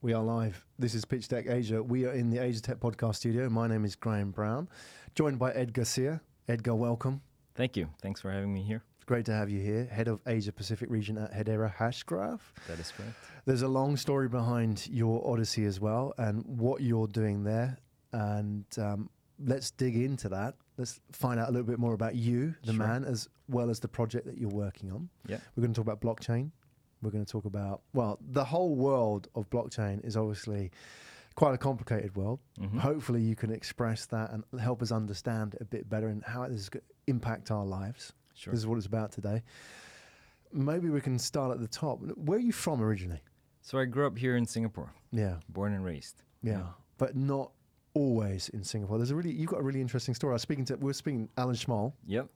We are live. This is Pitchdeck Asia. We are in the Asia Tech Podcast studio. My name is Graham Brown, joined by Edgar Seah. Edgar, welcome. Thank you. Thanks for having me here. It's great to have you here, head of Asia Pacific region at Hedera Hashgraph. That is correct. There's a long story behind your odyssey as well and what you're doing there. And let's dig into that. Let's find out a little bit more about you, the man, as well as the project that you're working on. Yeah. We're going to talk about blockchain. We're going to talk about, well, the whole world of blockchain is obviously quite a complicated world. Mm-hmm. Hopefully you can express that and help us understand it a bit better and how it is going to impact our lives. Sure. This is what it's about today. Maybe we can start at the top. Where are you from originally? So I grew up here in Singapore. Yeah. Born and raised. Yeah. But not always in Singapore. You've got a really interesting story. We were speaking to Alan Schmoll. Yep.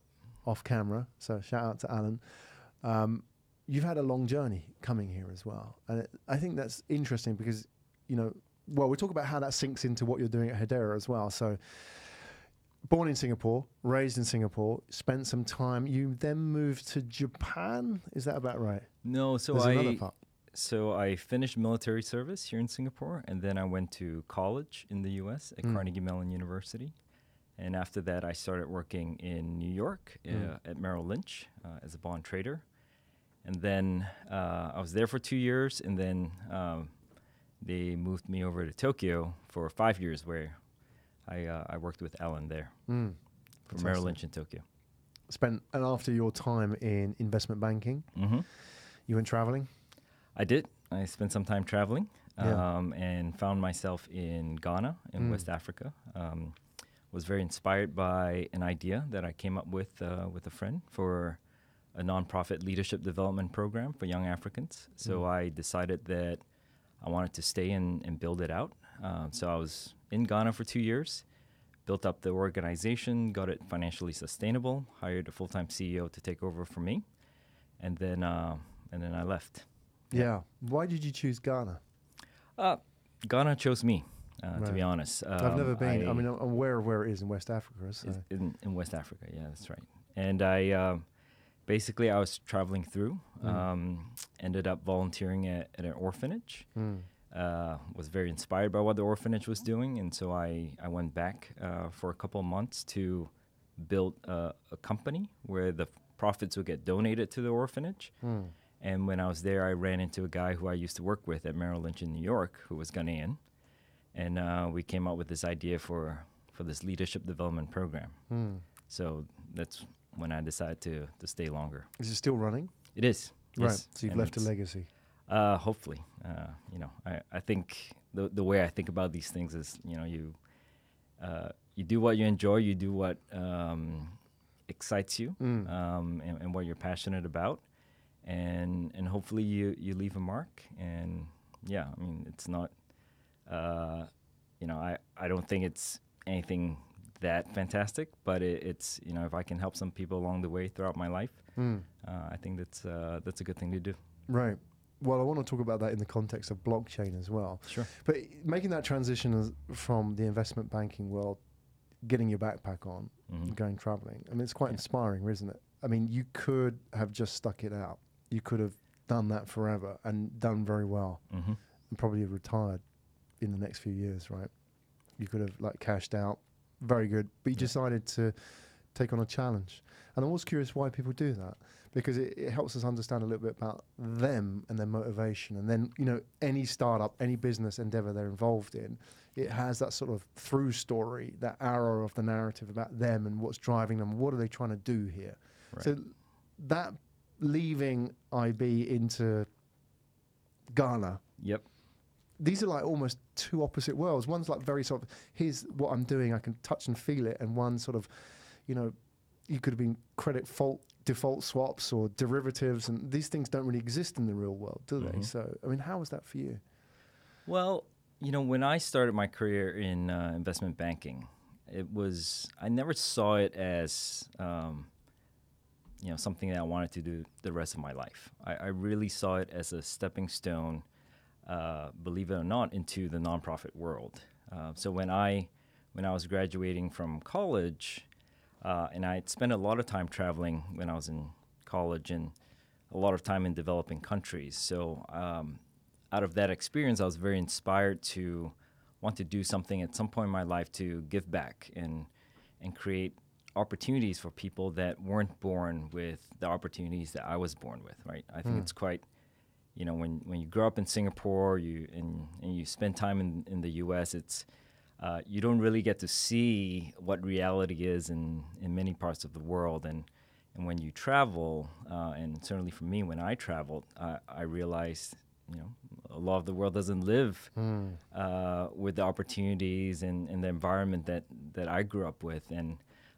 Off camera. So shout out to Alan. You've had a long journey coming here as well. And I think that's interesting because, we'll talk about how that sinks into what you're doing at Hedera as well. So born in Singapore, raised in Singapore, spent some time. You then moved to Japan. Is that about right? No, so There's another part. So I finished military service here in Singapore, and then I went to college in the U.S. at Carnegie Mellon University. And after that, I started working in New York at Merrill Lynch as a bond trader. And then I was there for 2 years, and then they moved me over to Tokyo for 5 years, where I worked with Alan there for Merrill Lynch in Tokyo. And after your time in investment banking, you went traveling? I did. I spent some time traveling and found myself in Ghana in West Africa. Was very inspired by an idea that I came up with a friend for a nonprofit leadership development program for young Africans. So I decided that I wanted to stay and build it out. So I was in Ghana for 2 years, built up the organization, got it financially sustainable, hired a full-time CEO to take over for me, and then I left. Yeah. Why did you choose Ghana? Ghana chose me, to be honest. I've never been. I'm aware of where it is in West Africa. So. In West Africa, yeah, that's right. And I basically was traveling through, ended up volunteering at an orphanage. Was very inspired by what the orphanage was doing, and so I went back for a couple of months to build a company where the profits would get donated to the orphanage. And when I was there, I ran into a guy who I used to work with at Merrill Lynch in New York, who was Ghanaian, and we came up with this idea for this leadership development program. So that's when I decided to stay longer. Is it still running? It is. Right. Yes. So you've left a legacy. Hopefully. I think the way I think about these things is, you do what you enjoy, you do what excites you, and what you're passionate about, and hopefully you leave a mark. And yeah, I mean, it's not, I don't think it's anything that fantastic, but it's if I can help some people along the way throughout my life, I think that's a good thing to do. Right. Well, I want to talk about that in the context of blockchain as well. Sure. But making that transition from the investment banking world, getting your backpack on, going traveling, I mean, it's quite inspiring, isn't it? I mean, you could have just stuck it out. You could have done that forever and done very well, and probably have retired in the next few years, right? You could have cashed out. Very good. But you decided to take on a challenge. And I'm always curious why people do that, because it helps us understand a little bit about them and their motivation. And then, any startup, any business endeavor they're involved in, it has that sort of through story, that arrow of the narrative about them and what's driving them. What are they trying to do here? Right. So that leaving IB into Ghana. Yep. These are almost two opposite worlds. One's very sort of, here's what I'm doing, I can touch and feel it. And one sort of, you could have been default swaps or derivatives, and these things don't really exist in the real world, do they? So, I mean, how was that for you? Well, when I started my career in investment banking, I never saw it as, something that I wanted to do the rest of my life. I really saw it as a stepping stone, believe it or not, into the nonprofit world. So when I was graduating from college, and I had spent a lot of time traveling when I was in college and a lot of time in developing countries. So out of that experience, I was very inspired to want to do something at some point in my life to give back and create opportunities for people that weren't born with the opportunities that I was born with, right? I think it's quite, when you grow up in Singapore, and you spend time in the U.S., it's you don't really get to see what reality is in many parts of the world. And when you travel, and certainly for me, when I traveled, I realized, a lot of the world doesn't live with the opportunities and the environment that I grew up with. And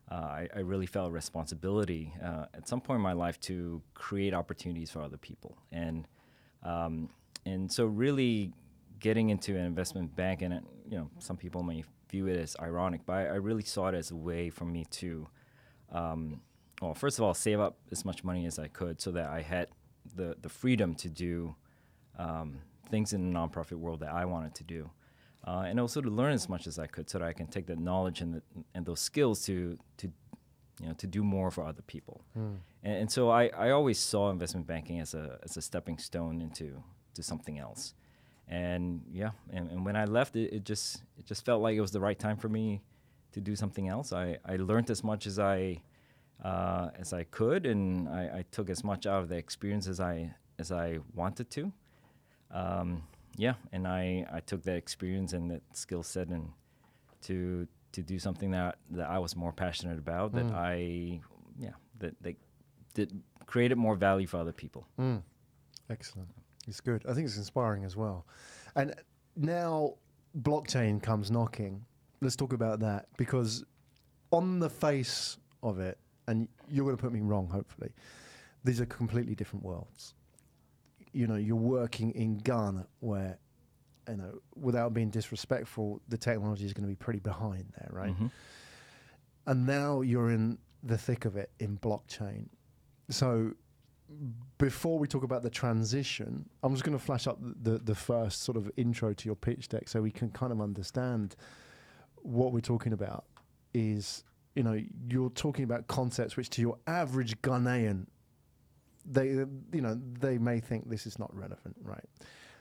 I really felt a responsibility at some point in my life to create opportunities for other people. And so really getting into an investment bank, and some people may view it as ironic, but I really saw it as a way for me to, first of all, save up as much money as I could so that I had the freedom to do things in the nonprofit world that I wanted to do, and also to learn as much as I could so that I can take that knowledge and those skills to do more for other people. And so I always saw investment banking as a stepping stone into something else. And and when I left, it just felt like it was the right time for me to do something else. I learned as much as I could, and I took as much out of the experience as I wanted to. And I took that experience and that skill set and to do something that I was more passionate about, that created more value for other people. Excellent. It's good. I think it's inspiring as well. And now blockchain comes knocking. Let's talk about that, because on the face of it, and you're going to put me wrong, hopefully, these are completely different worlds. You're working in Ghana where, without being disrespectful, the technology is going to be pretty behind there, right? Mm-hmm. And now you're in the thick of it in blockchain. So before we talk about the transition, I'm just going to flash up the first sort of intro to your pitch deck so we can kind of understand what we're talking about. Is, you're talking about concepts which to your average Ghanaian, they may think this is not relevant, right?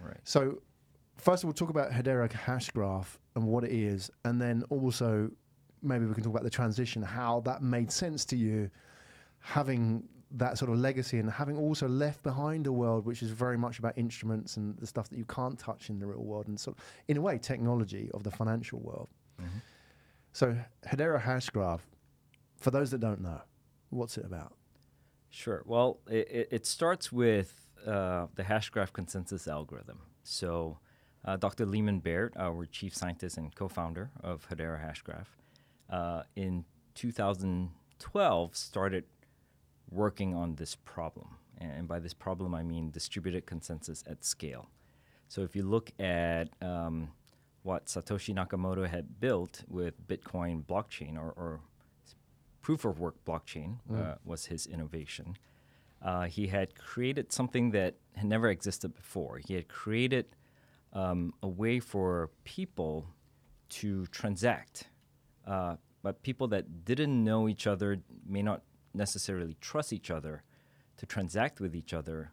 Right. So first of all, talk about Hedera Hashgraph and what it is, and then also maybe we can talk about the transition, how that made sense to you, having that sort of legacy and having also left behind a world which is very much about instruments and the stuff that you can't touch in the real world, and sort of, in a way, technology of the financial world. Mm-hmm. So Hedera Hashgraph, for those that don't know, what's it about? Sure. Well, it starts with the Hashgraph consensus algorithm. So Dr. Lehman Baird, our chief scientist and co-founder of Hedera Hashgraph, in 2012 started working on this problem. And by this problem, I mean distributed consensus at scale. So if you look at what Satoshi Nakamoto had built with Bitcoin blockchain, or proof of work blockchain was his innovation. He had created something that had never existed before. He had created a way for people to transact, but people that didn't know each other, may not necessarily trust each other, to transact with each other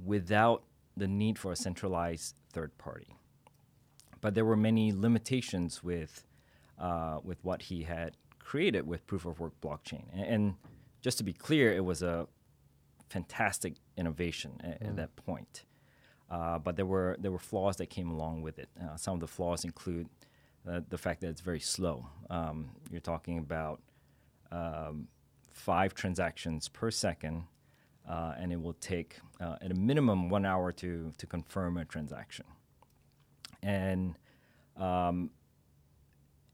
without the need for a centralized third party. But there were many limitations with what he had created with proof of work blockchain. And just to be clear, it was a fantastic innovation at that point. But there were flaws that came along with it. Some of the flaws include the fact that it's very slow. You're talking about 5 transactions per second, and it will take at a minimum 1 hour to confirm a transaction. And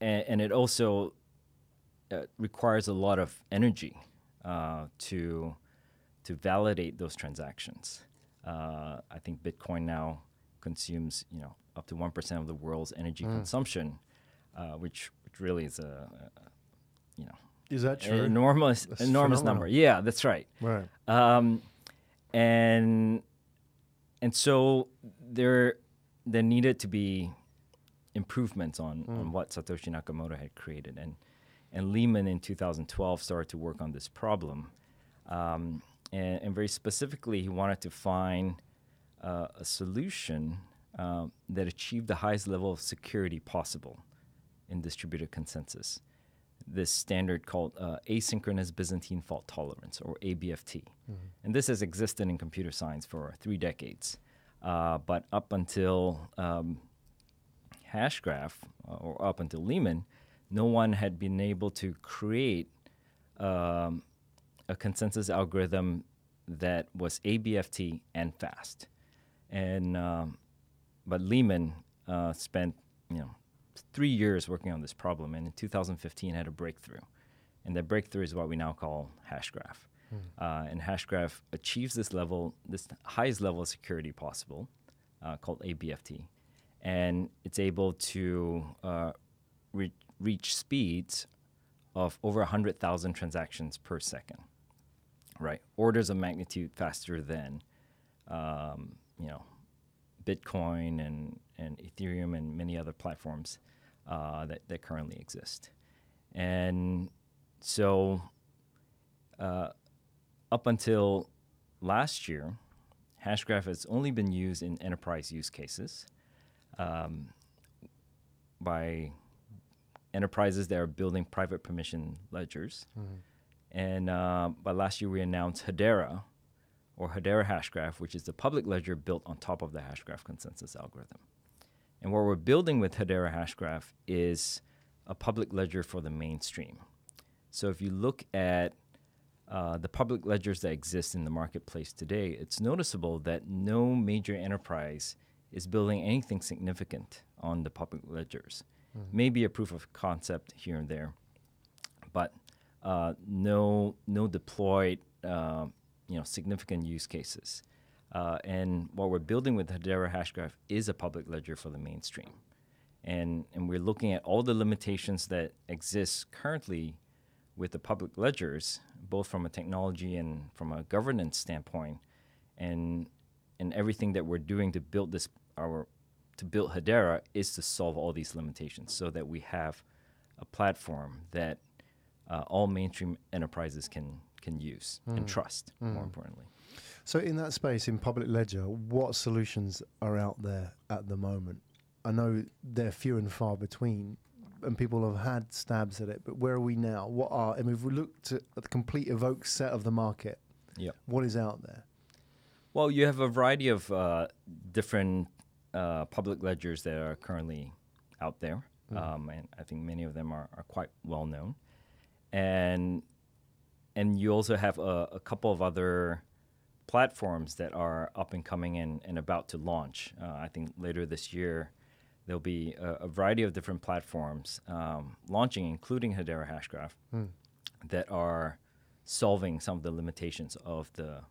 it also requires a lot of energy to validate those transactions. I think Bitcoin now consumes up to 1% of the world's energy consumption, which really is Is that true? An enormous number. Yeah, that's right. Right. And so there needed to be improvements on what Satoshi Nakamoto had created, and Lehman in 2012 started to work on this problem, and very specifically he wanted to find a solution that achieved the highest level of security possible in distributed consensus. This standard called asynchronous Byzantine fault tolerance, or ABFT. And this has existed in computer science for 3 decades. But up until Hashgraph, or up until Lehman, no one had been able to create a consensus algorithm that was ABFT and fast. And but Lehman spent 3 years working on this problem, and in 2015 had a breakthrough. And that breakthrough is what we now call Hashgraph. And Hashgraph achieves this highest level of security possible, called ABFT. And it's able to reach speeds of over 100,000 transactions per second, right? Orders of magnitude faster than, Bitcoin and Ethereum and many other platforms that currently exist. And so up until last year, Hashgraph has only been used in enterprise use cases by enterprises that are building private permission ledgers. And by last year, we announced Hedera, or Hedera Hashgraph, which is the public ledger built on top of the Hashgraph consensus algorithm. And what we're building with Hedera Hashgraph is a public ledger for the mainstream. So if you look at the public ledgers that exist in the marketplace today, it's noticeable that no major enterprise is building anything significant on the public ledgers. Maybe a proof of concept here and there, but no deployed significant use cases. And what we're building with Hedera Hashgraph is a public ledger for the mainstream. And we're looking at all the limitations that exist currently with the public ledgers, both from a technology and from a governance standpoint, and everything that we're doing to build build Hedera is to solve all these limitations so that we have a platform that all mainstream enterprises can use and trust, more importantly. So in that space, in public ledger, what solutions are out there at the moment? I know they're few and far between, and people have had stabs at it, but where are we now? If we look at the complete evoked set of the market, what is out there? Well, you have a variety of different public ledgers that are currently out there, and I think many of them are quite well known. And you also have a couple of other platforms that are up and coming and about to launch. I think later this year, there'll be a variety of different platforms launching, including Hedera Hashgraph, that are solving some of the limitations of the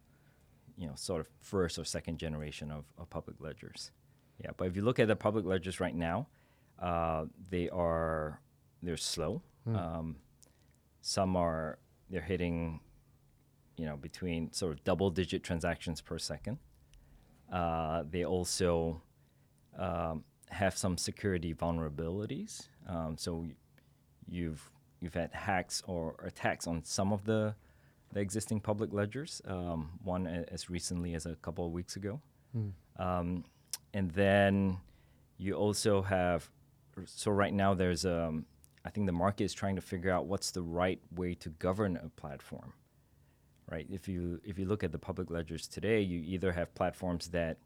sort of first or second generation of public ledgers. Yeah, but if you look at the public ledgers right now, they're slow. Some they're hitting, between sort of double-digit transactions per second. They also have some security vulnerabilities. So you've had hacks or attacks on some of the existing public ledgers. One as recently as a couple of weeks ago. And then you also have. So right now there's I think the market is trying to figure out what's the right way to govern a platform, right? If you look at the public ledgers today, you either have platforms that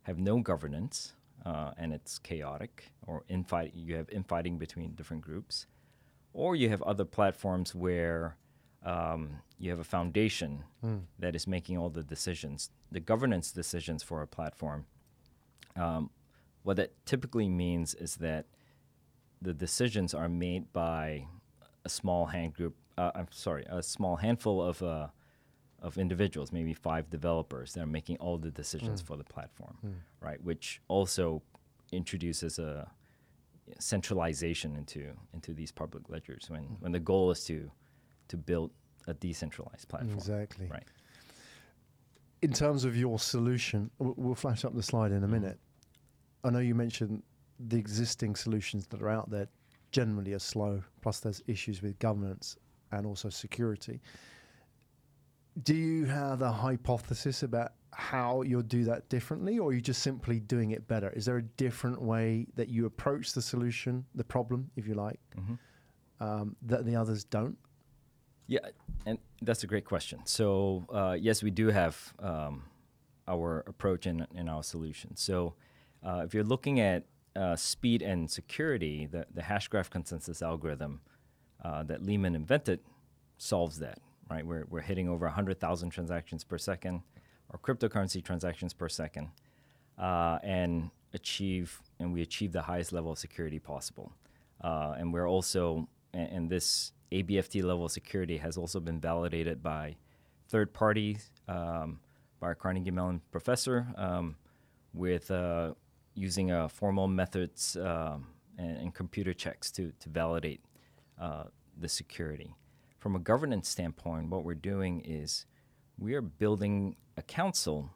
have no governance and it's chaotic, or you have infighting between different groups, or you have other platforms where you have a foundation that is making all the decisions, the governance decisions for a platform. What that typically means is that the decisions are made by a small handful of individuals, maybe 5 developers that are making all the decisions for the platform, right? Which also introduces a centralization into these public ledgers when the goal is to build a decentralized platform. Exactly. Right. In terms of your solution, we'll flash up the slide in a minute. I know you mentioned the existing solutions that are out there generally are slow, plus there's issues with governance and also security. Do you have a hypothesis about how you'll do that differently, or are you just simply doing it better? Is there a different way that you approach the solution, the problem, if you like, that the others don't? Yeah, and that's a great question. So yes, we do have our approach in our solution. So if you're looking at speed and security, the Hashgraph consensus algorithm that Lehman invented solves that, right? We're hitting over 100,000 transactions per second, or cryptocurrency transactions per second, and we achieve the highest level of security possible. And we're also, and this ABFT level of security has also been validated by third parties, by our Carnegie Mellon professor, with using formal methods and computer checks to validate the security. From a governance standpoint, what we're doing is we are building a council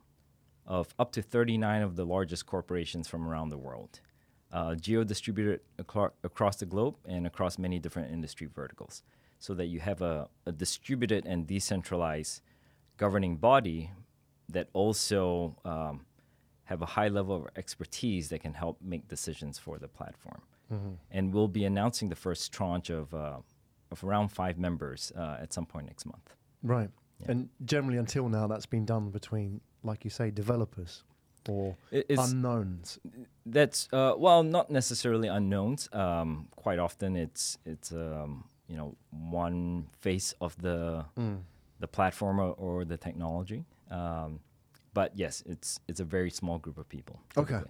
of up to 39 of the largest corporations from around the world, geo-distributed across the globe and across many different industry verticals, so that you have a distributed and decentralized governing body that also have a high level of expertise that can help make decisions for the platform. And we'll be announcing the first tranche of around 5 members at some point next month. Right. Yeah. And generally until now, that's been done between, like you say, developers or unknowns. That's, well, not necessarily unknowns. Quite often it's one face of the platform or the technology. But yes, it's a very small group of people. Typically. Okay,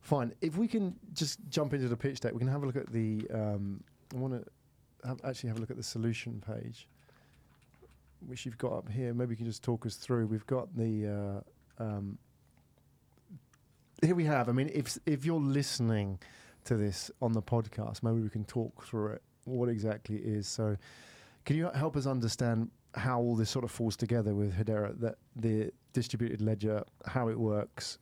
fine. If we can just jump into the pitch deck, we can have a look at the. I want to actually have a look at the solution page, which you've got up here. Maybe you can just talk us through. We've got the. Here we have. I mean, if you're listening to this on the podcast, maybe we can talk through it. What exactly it is. So, can you help us understand how all this sort of falls together with Hedera, that the distributed ledger, how it works?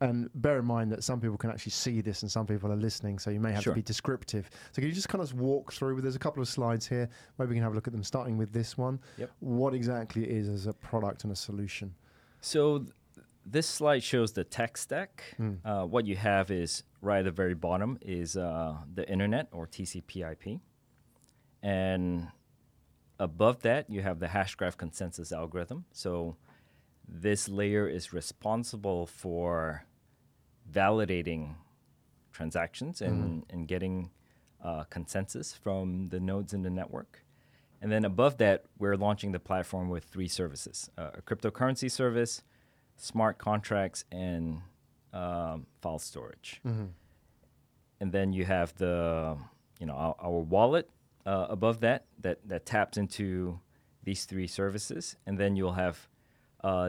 And bear in mind that some people can actually see this and some people are listening, so you may have to be descriptive. So can you just kind of walk through? There's a couple of slides here. Maybe we can have a look at them, starting with this one. Yep. What exactly it is as a product and a solution? So this slide shows the tech stack. What you have is, right at the very bottom, is the internet, or TCP/IP. And above that, you have the Hashgraph consensus algorithm. So this layer is responsible for validating transactions and getting consensus from the nodes in the network. And then above that, we're launching the platform with 3 services: a cryptocurrency service, smart contracts, and file storage. And then you have the, our wallet above that taps into these 3 services. And then you'll have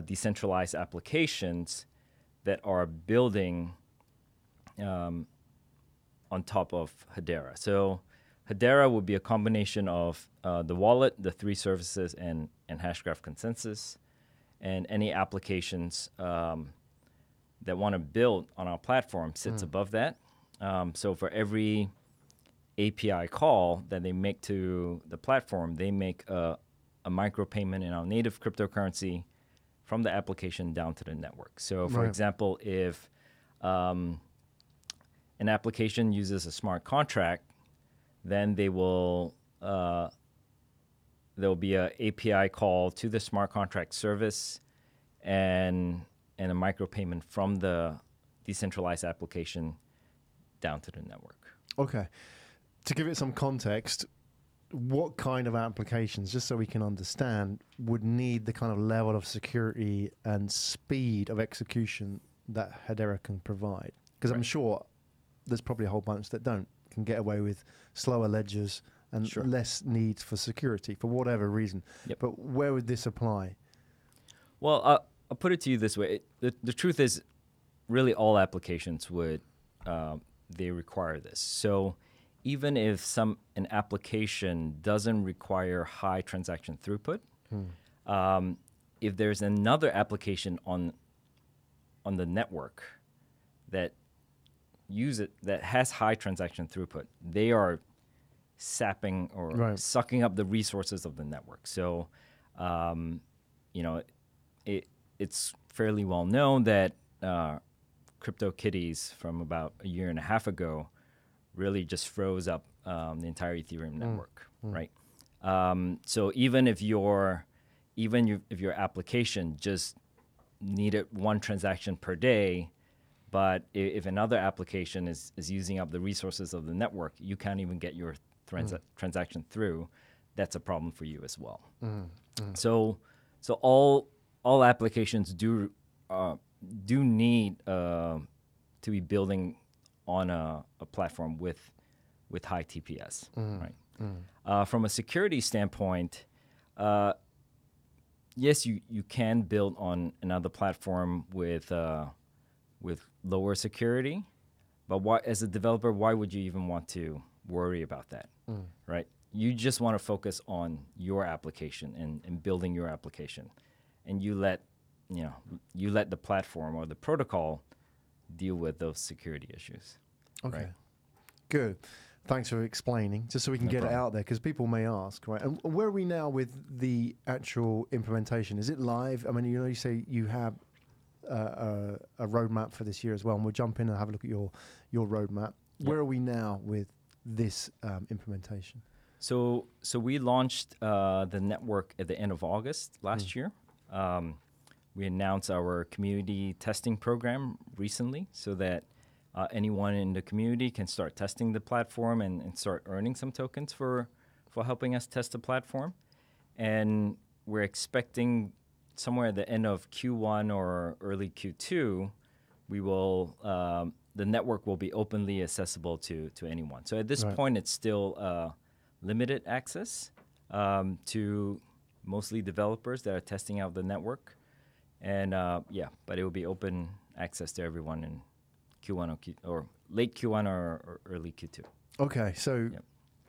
decentralized applications that are building on top of Hedera. So Hedera would be a combination of the wallet, the 3 services, and Hashgraph consensus, and any applications that want to build on our platform sits above that. So for every API call that they make to the platform, they make a micropayment in our native cryptocurrency from the application down to the network. So, for example, if an application uses a smart contract, then they will there'll be an API call to the smart contract service and a micropayment from the decentralized application down to the network. Okay. To give it some context, what kind of applications, just so we can understand, would need the kind of level of security and speed of execution that Hedera can provide? Because I'm sure there's probably a whole bunch that can get away with slower ledgers and less need for security for whatever reason. But where would this apply? Well, I'll put it to you this way. The truth is, really all applications would, they require this. So even if an application doesn't require high transaction throughput, if there's another application on the network that has high transaction throughput, they are sapping or sucking up the resources of the network. So, it's fairly well known that CryptoKitties from about a year and a half ago really just froze up the entire Ethereum network, right? So even if your application just needed one transaction per day, but if another application is using up the resources of the network, you can't even get your transaction through. That's a problem for you as well. So all applications do need to be building on a platform with high TPS, right? From a security standpoint, yes, you can build on another platform with lower security, but as a developer, why would you even want to worry about that, right? You just want to focus on your application and building your application, and you let the platform or the protocol deal with those security issues. Okay, right? Good. Thanks for explaining, just so we can get it out there, because people may ask, right? And where are we now with the actual implementation? Is it live? I mean, you say you have a roadmap for this year as well, and we'll jump in and have a look at your roadmap. Yep. Where are we now with this implementation? So we launched the network at the end of August last year. We announced our community testing program recently, so that anyone in the community can start testing the platform and start earning some tokens for helping us test the platform. And we're expecting somewhere at the end of Q1 or early Q2, the network will be openly accessible to anyone. So at this point, it's still limited access to mostly developers that are testing out the network. And but it will be open access to everyone in Q1 or late Q1 or early Q2. Okay, so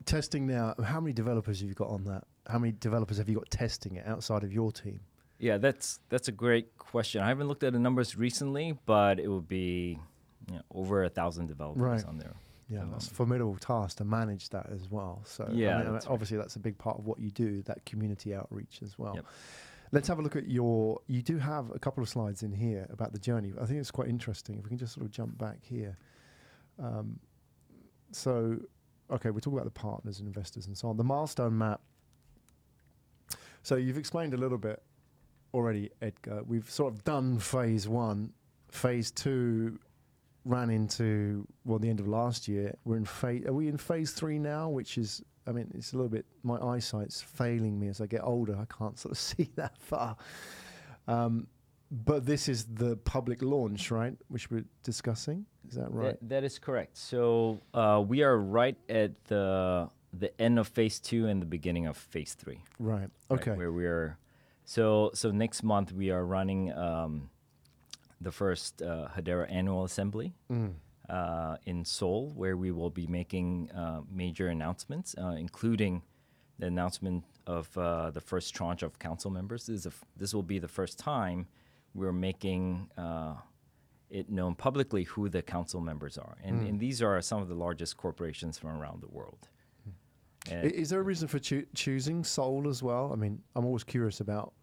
testing now, how many developers have you got on that? How many developers have you got testing it outside of your team? Yeah, that's a great question. I haven't looked at the numbers recently, but it will be over 1,000 developers on there. Yeah, that's a formidable task to manage that as well. So yeah, I mean, obviously that's a big part of what you do, that community outreach as well. Yep. Let's have a look at you do have a couple of slides in here about the journey. I think it's quite interesting. If we can just sort of jump back here. Okay, we're talking about the partners and investors and so on. The milestone map. So you've explained a little bit already, Edgar. We've sort of done phase 1. Phase 2 ran into the end of last year. Are we in phase 3 now? Which is, I mean, it's a little bit, my eyesight's failing me as I get older. I can't sort of see that far. But this is the public launch, right? Which we're discussing. Is that right? That is correct. So we are right at the end of phase 2 and the beginning of phase 3. Right. Okay. Where we are. So next month we are running the first Hedera annual assembly in Seoul, where we will be making major announcements, including the announcement of the first tranche of council members. This will be the first time we're making it known publicly who the council members are. And these are some of the largest corporations from around the world. Is there a reason for choosing Seoul as well? I mean, I'm always curious about,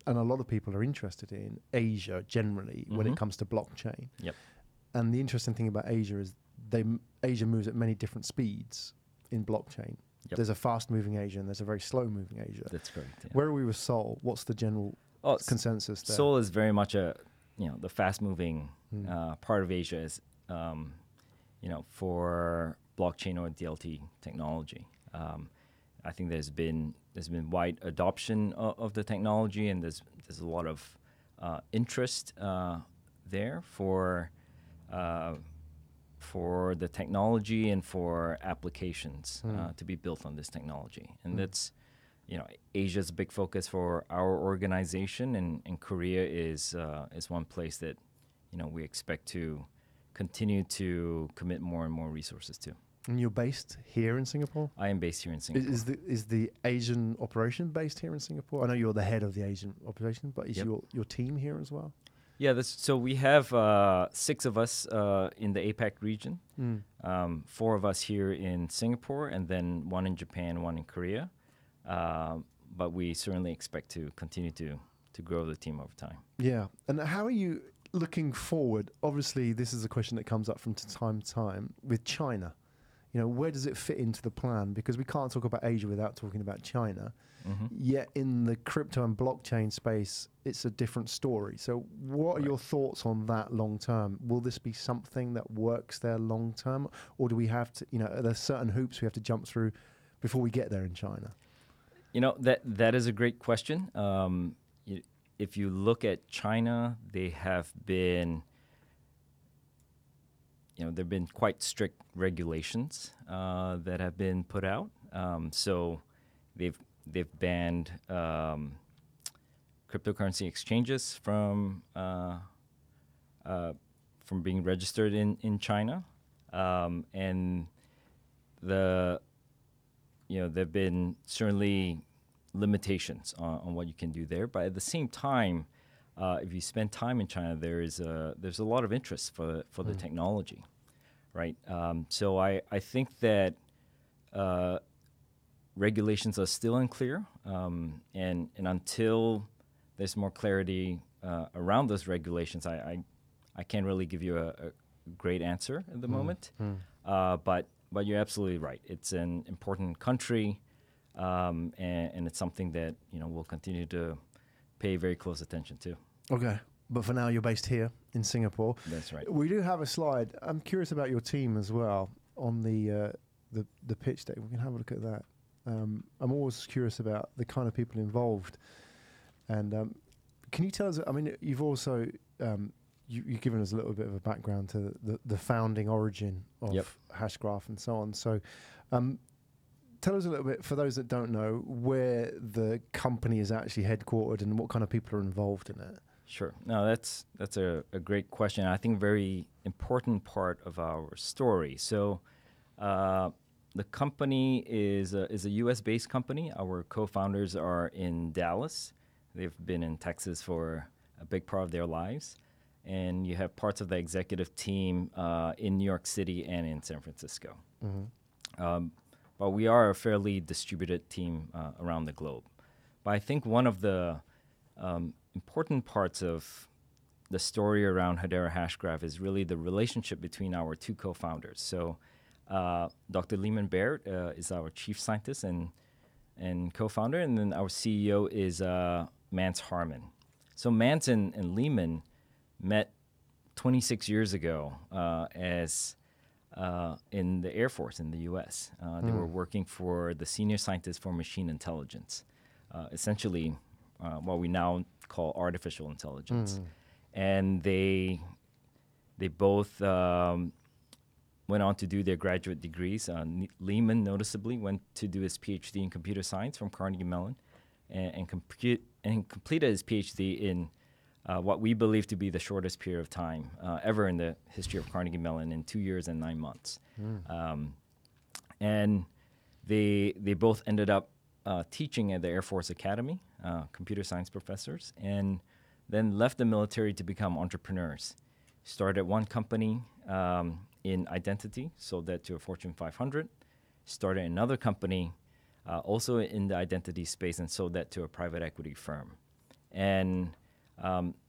and a lot of people are interested in Asia generally when it comes to blockchain. Yep. And the interesting thing about Asia is Asia moves at many different speeds in blockchain. Yep. There's a fast-moving Asia and there's a very slow-moving Asia. That's correct. Yeah. Where are we with Seoul? What's the general consensus there? Seoul is very much the fast-moving part of Asia is, for blockchain or DLT technology. I think there's been wide adoption of the technology, and there's a lot of interest there for the technology and for applications to be built on this technology. And that's, Asia's a big focus for our organization, and Korea is one place that, we expect to continue to commit more and more resources to. And you're based here in Singapore? I am based here in Singapore. Is the Asian operation based here in Singapore? I know you're the head of the Asian operation, but is your team here as well? Yeah, so we have 6 of us in the APAC region, 4 of us here in Singapore, and then 1 in Japan, 1 in Korea. But we certainly expect to continue to grow the team over time. Yeah. And how are you looking forward? Obviously, this is a question that comes up from time to time with China. You know, where does it fit into the plan? Because we can't talk about Asia without talking about China. Yet in the crypto and blockchain space, it's a different story. So what are your thoughts on that long term? Will this be something that works there long term? Or do we have to, you know, are there certain hoops we have to jump through before we get there in China? You know, that is a great question. If you look at China, they have been, you know, there have been quite strict regulations that have been put out. So they've banned cryptocurrency exchanges from being registered in China, and there've been certainly limitations on what you can do there. But at the same time, if you spend time in China, there's a lot of interest for the technology, right? So I think that regulations are still unclear, and until there's more clarity around those regulations, I can't really give you a great answer at the moment. But you're absolutely right. It's an important country, and it's something that, you know, we'll continue to pay very close attention to. Okay. But for now, you're based here in Singapore. That's right. We do have a slide. I'm curious about your team as well on the pitch deck. We can have a look at that. I'm always curious about the kind of people involved. And can you tell us, I mean, you've also, you've given us a little bit of a background to the founding origin of Hashgraph and so on. So tell us a little bit, for those that don't know, where the company is actually headquartered and what kind of people are involved in it. Sure. No, that's a great question. I think very important part of our story. So the company is a U.S.-based company. Our co-founders are in Dallas. They've been in Texas for a big part of their lives. And you have parts of the executive team in New York City and in San Francisco. But we are a fairly distributed team around the globe. But I think one of the important parts of the story around Hedera Hashgraph is really the relationship between our two co-founders. So Dr. Lehman Baird is our chief scientist and co-founder, and then our CEO is Mance Harmon. So Mance and Lehman met 26 years ago as in the Air Force in the U.S. They were working for the senior scientist for machine intelligence, essentially what we now call artificial intelligence. And they both went on to do their graduate degrees. Lehman noticeably went to do his PhD in computer science from Carnegie Mellon and completed his PhD in what we believe to be the shortest period of time ever in the history of Carnegie Mellon, in 2 years and 9 months. And they both ended up teaching at the Air Force Academy, computer science professors, and then left the military to become entrepreneurs. Started one company in identity, sold that to a Fortune 500. Started another company also in the identity space and sold that to a private equity firm. And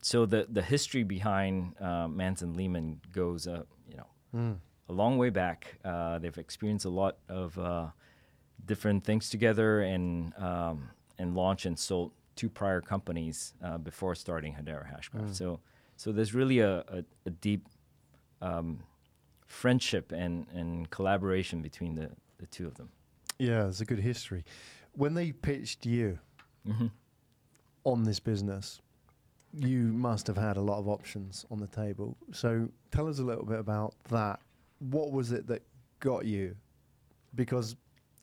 so the history behind Mance and Lehman goes a long way back. They've experienced a lot of different things together and launched and sold 2 prior companies before starting Hedera Hashgraph. So there's really a deep friendship and collaboration between the two of them. Yeah, it's a good history. When they pitched you on this business, you must have had a lot of options on the table. So tell us a little bit about that. What was it that got you? Because,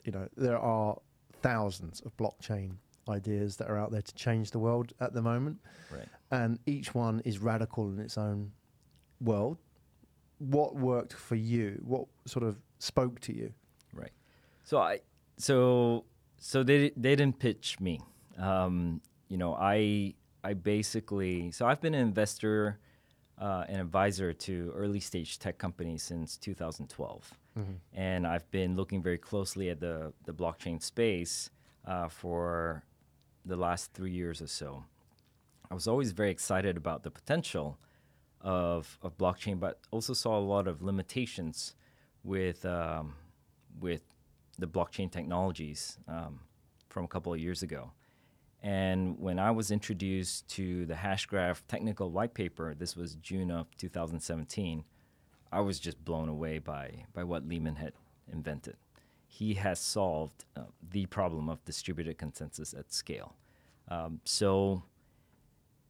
you know, there are thousands of blockchain ideas that are out there to change the world at the moment. Right. And each one is radical in its own world. What worked for you? What sort of spoke to you? Right. So they didn't pitch me. I basically, so I've been an investor and advisor to early stage tech companies since 2012. And I've been looking very closely at the blockchain space for the last 3 years or so. I was always very excited about the potential of blockchain, but also saw a lot of limitations with the blockchain technologies from a couple of years ago. And when I was introduced to the Hashgraph technical white paper, this was June of 2017, I was just blown away by what Lehman had invented. He has solved the problem of distributed consensus at scale.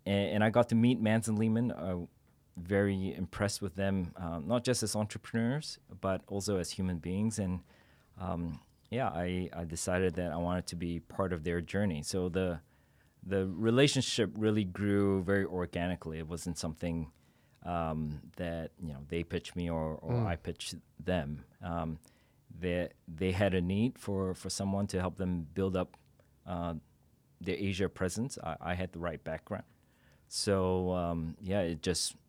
And I got to meet Mans and Lehman. Very impressed with them, not just as entrepreneurs, but also as human beings. And I decided that I wanted to be part of their journey. So the relationship really grew very organically. It wasn't something that they pitched me or I pitched them. They had a need for someone to help them build up their Asia presence. I had the right background. So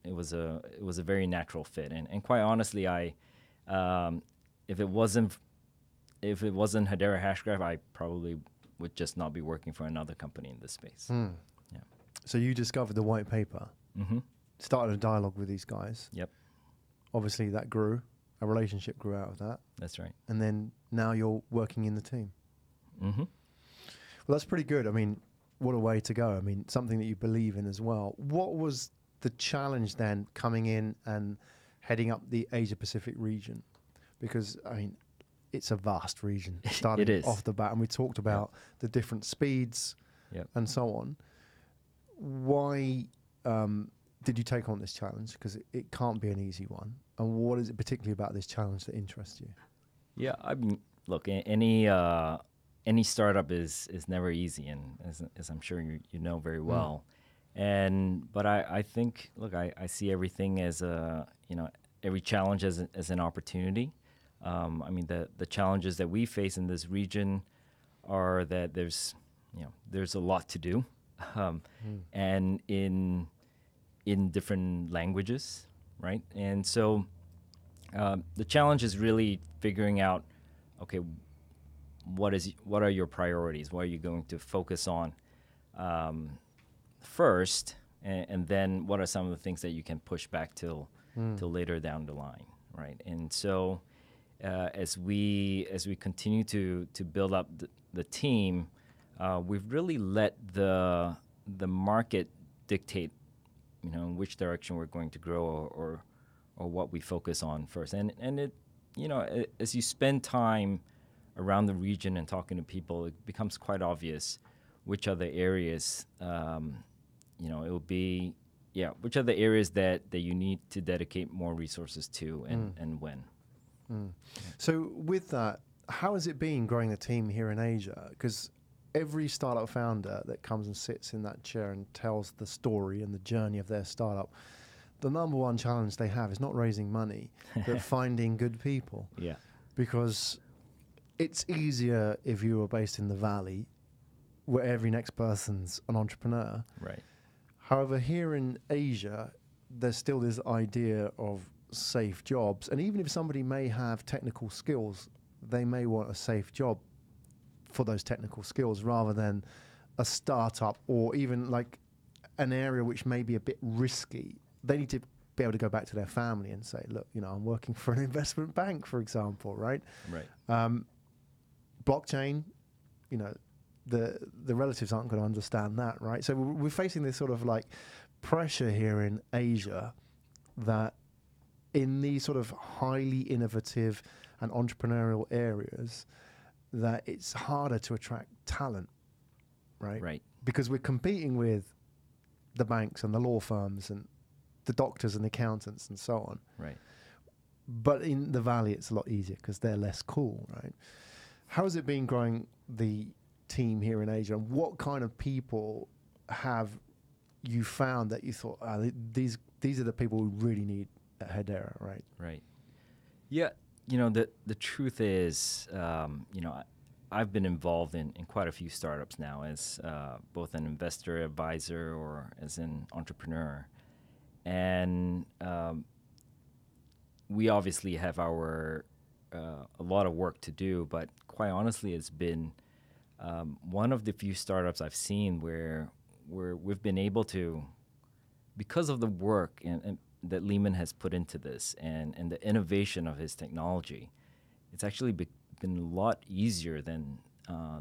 it was a very natural fit, and quite honestly, if it wasn't Hedera Hashgraph, I probably would just not be working for another company in this space. Yeah. So you discovered the white paper, started a dialogue with these guys. Yep. Obviously, that grew. A relationship grew out of that. That's right. And then now you're working in the team. Mm-hmm. Well, that's pretty good. I mean, what a way to go. I mean, something that you believe in as well. What was the challenge then coming in and heading up the Asia Pacific region? Because, I mean, it's a vast region starting off the bat. And we talked about the different speeds and so on. Why did you take on this challenge? Because it can't be an easy one. And what is it particularly about this challenge that interests you? Yeah, I mean, look, any startup is never easy, and as I'm sure you know very well. But I think, look, I see everything as every challenge as an opportunity. I mean, the challenges that we face in this region are that there's a lot to do, and in different languages, right? And so the challenge is really figuring out, okay, what are your priorities? What are you going to focus on first, and then what are some of the things that you can push back till later down the line, right? And so as we continue to build up the team, we've really let the market dictate, in which direction we're going to grow or what we focus on first. And it, as you spend time around the region and talking to people, it becomes quite obvious which are the areas, which are the areas that you need to dedicate more resources to and when. So with that, how has it been growing the team here in Asia? Because every startup founder that comes and sits in that chair and tells the story and the journey of their startup, the number one challenge they have is not raising money, but finding good people. Yeah. Because it's easier if you were based in the Valley, where every next person's an entrepreneur. Right. However, here in Asia, there's still this idea of safe jobs. And even if somebody may have technical skills, they may want a safe job for those technical skills rather than a startup or even like an area which may be a bit risky. They need to be able to go back to their family and say, look, I'm working for an investment bank, for example, right? Right. Blockchain, the relatives aren't going to understand that, right? So we're facing this sort of like pressure here in Asia that in these sort of highly innovative and entrepreneurial areas that it's harder to attract talent, right? Right. Because we're competing with the banks and the law firms and the doctors and accountants and so on. Right. But in the Valley, it's a lot easier because they're less cool, right? How has it been growing the team here in Asia? And what kind of people have you found that you thought, these are the people we really need at Hedera, right? Right. Yeah. The truth is, I've been involved in quite a few startups now as both an investor, advisor, or as an entrepreneur. And we obviously have a lot of work to do, but quite honestly, it's been one of the few startups I've seen where we've been able to, because of the work and that Lehman has put into this and the innovation of his technology, it's actually been a lot easier than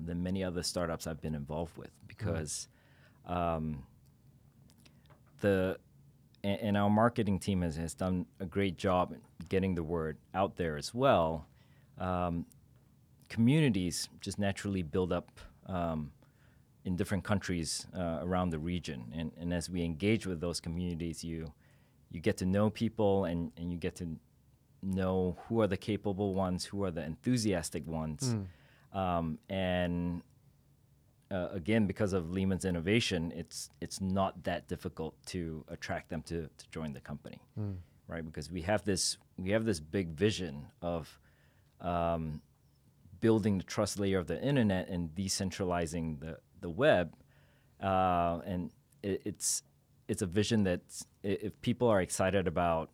many other startups I've been involved with, because and our marketing team has done a great job getting the word out there as well. Communities just naturally build up in different countries around the region, and as we engage with those communities, you get to know people, and you get to know who are the capable ones, who are the enthusiastic ones, and again, because of Lehman's innovation, it's not that difficult to attract them to join the company, right? Because we have this big vision of building the trust layer of the internet and decentralizing the web, and it's a vision that if people are excited about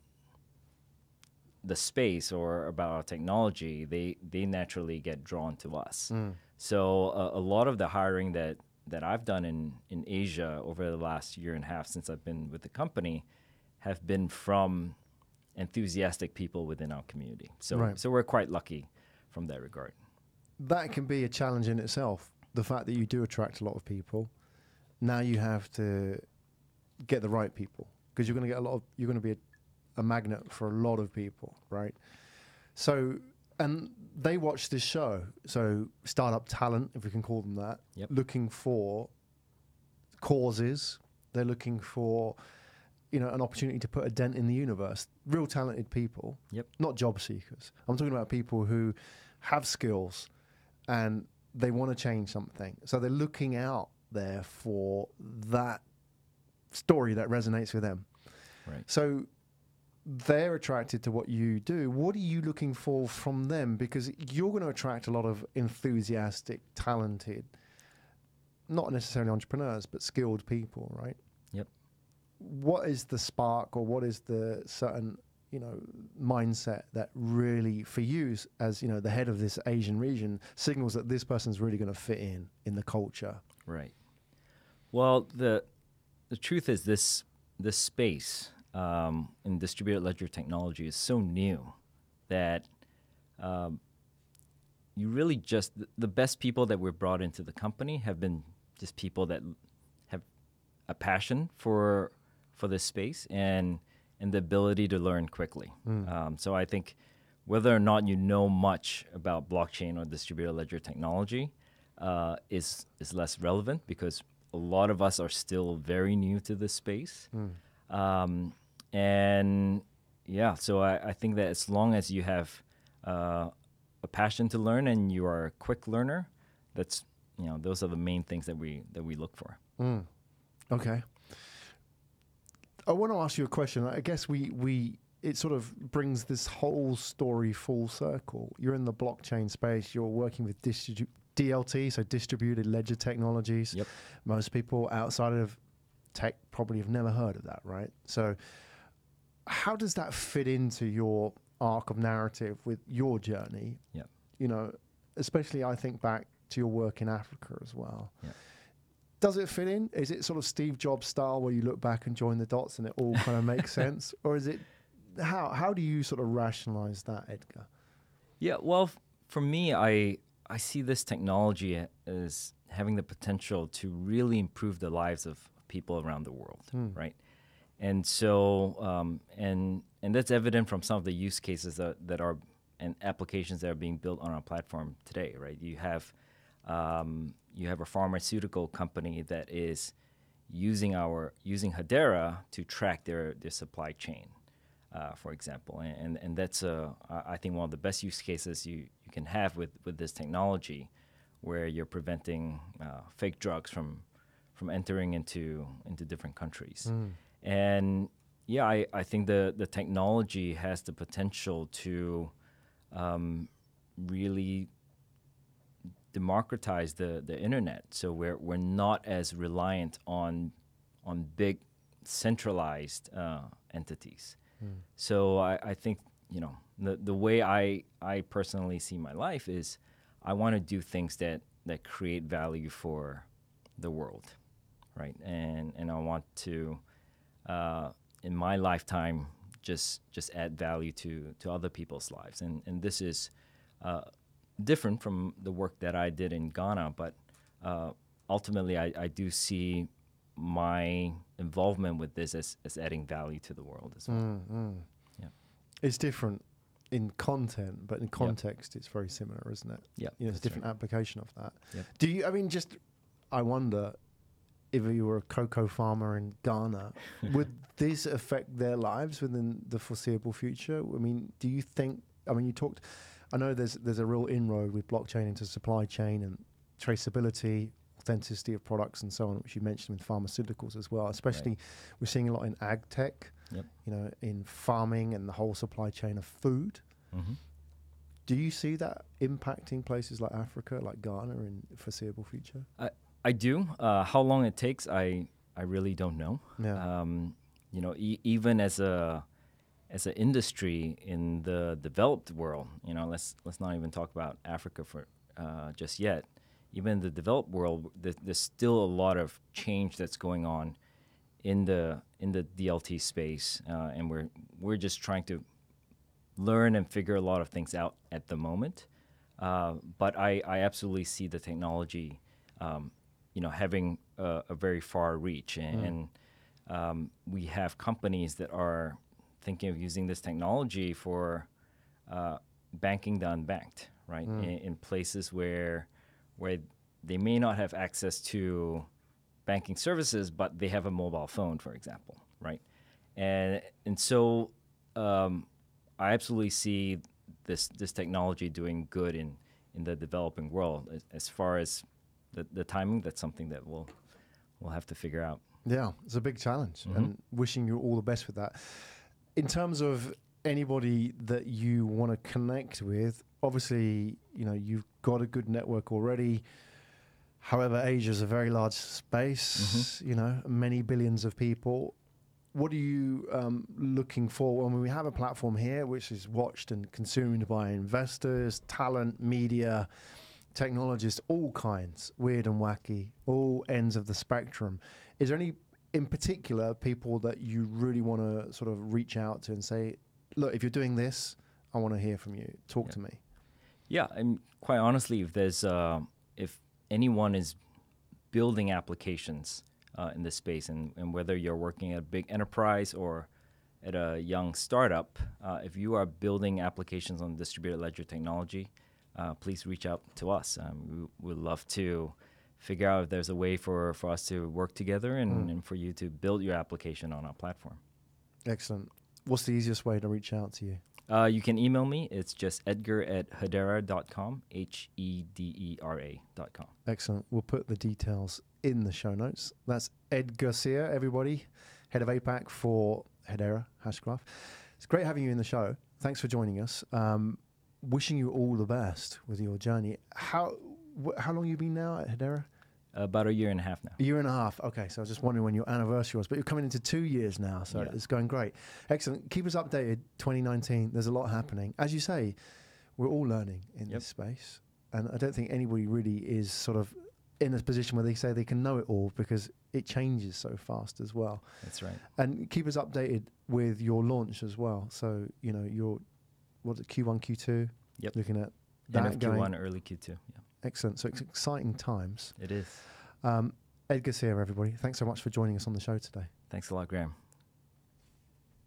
the space or about our technology, they naturally get drawn to us. So a lot of the hiring that I've done in Asia over the last year and a half since I've been with the company have been from enthusiastic people within our community. So so we're quite lucky from that regard. That can be a challenge in itself. The fact that you do attract a lot of people, now you have to get the right people, because you're going to get you're going to be a magnet for a lot of people, right? So, and they watch this show, so startup talent, if we can call them that, looking for causes. They're looking for, an opportunity to put a dent in the universe. Real talented people, not job seekers. I'm talking about people who have skills and they want to change something. So they're looking out there for that story that resonates with them. Right. So they're attracted to what you do. What are you looking for from them? Because you're going to attract a lot of enthusiastic, talented, not necessarily entrepreneurs, but skilled people, right? Yep. What is the spark, or what is the certain, mindset that really, for you as, the head of this Asian region, signals that this person's really going to fit in the culture? Right. Well, the truth is this space in distributed ledger technology is so new that you really just, the best people that we've brought into the company have been just people that have a passion for this space and the ability to learn quickly. So I think whether or not you know much about blockchain or distributed ledger technology is less relevant, because a lot of us are still very new to this space. And yeah, so I think that as long as you have a passion to learn and you are a quick learner, that's, those are the main things that we look for. Okay. I want to ask you a question. I guess it sort of brings this whole story full circle. You're in the blockchain space. You're working with DLT, so distributed ledger technologies. Yep. Most people outside of tech probably have never heard of that, right? So how does that fit into your arc of narrative with your journey? Yep. Especially I think back to your work in Africa as well. Yep. Does it fit in? Is it sort of Steve Jobs style where you look back and join the dots and it all kind of makes sense? Or is it, how do you sort of rationalize that, Edgar? Yeah, well, for me, I see this technology as having the potential to really improve the lives of people around the world, right? And so, and that's evident from some of the use cases that are, and applications that are being built on our platform today, right? You have a pharmaceutical company that is using Hedera to track their supply chain, for example, and that's I think one of the best use cases you can have with this technology, where you're preventing fake drugs from entering into different countries. And yeah, I think the technology has the potential to really democratize the internet, so we're not as reliant on big centralized entities. So I think the way I personally see my life is I want to do things that create value for the world, right? And I want to, in my lifetime, just add value to other people's lives. And this is different from the work that I did in Ghana, but ultimately I do see my involvement with this as adding value to the world as well. Yeah. It's different in content, but in context, it's very similar, isn't it? Yeah, it's a different application of that. Yep. Do you? I mean, I wonder if you were a cocoa farmer in Ghana, would this affect their lives within the foreseeable future? I mean, do you think? I mean, you talked. I know there's a real inroad with blockchain into supply chain and traceability, authenticity of products, and so on, which you mentioned with pharmaceuticals as well. Especially, we're seeing a lot in ag tech. Yep. In farming and the whole supply chain of food. Mm-hmm. Do you see that impacting places like Africa, like Ghana, in the foreseeable future? I do. How long it takes, I really don't know. Yeah. Even as an industry in the developed world, let's not even talk about Africa for just yet. Even in the developed world, there's still a lot of change that's going on in the DLT space, and we're just trying to learn and figure a lot of things out at the moment. But I absolutely see the technology, having a very far reach, and we have companies that are thinking of using this technology for banking the unbanked, right? In places where they may not have access to banking services, but they have a mobile phone, for example, right? And so I absolutely see this technology doing good in the developing world. As far as the timing, that's something that we'll have to figure out. Yeah, it's a big challenge, and wishing you all the best with that. In terms of anybody that you want to connect with, obviously, you've got a good network already. However, Asia is a very large space, many billions of people. What are you looking for? I mean, we have a platform here which is watched and consumed by investors, talent, media, technologists, all kinds, weird and wacky, all ends of the spectrum. Is there any, in particular, people that you really want to sort of reach out to and say, look, if you're doing this, I want to hear from you. Talk to me. Yeah, and quite honestly, if anyone is building applications in this space, and whether you're working at a big enterprise or at a young startup, if you are building applications on distributed ledger technology, please reach out to us. We would love to figure out if there's a way for us to work together and for you to build your application on our platform. Excellent. What's the easiest way to reach out to you? You can email me. It's just edgar@hedera.com, HEDERA.com. Excellent. We'll put the details in the show notes. That's Edgar Seah, everybody, head of APAC for Hedera Hashgraph. It's great having you in the show. Thanks for joining us. Wishing you all the best with your journey. How long have you been now at Hedera? About 1.5 years now. 1.5 years. Okay, so I was just wondering when your anniversary was, but you're coming into 2 years now, so it's going great. Excellent. Keep us updated. 2019, there's a lot happening. As you say, we're all learning in this space, and I don't think anybody really is sort of in a position where they say they can know it all, because it changes so fast as well. That's right. And keep us updated with your launch as well. So, your, what's it, Q1, Q2? Yep. Looking at that. End of Q1, early Q2. Yeah. Excellent. So it's exciting times. It is. Edgar Seah, everybody. Thanks so much for joining us on the show today. Thanks a lot, Graham.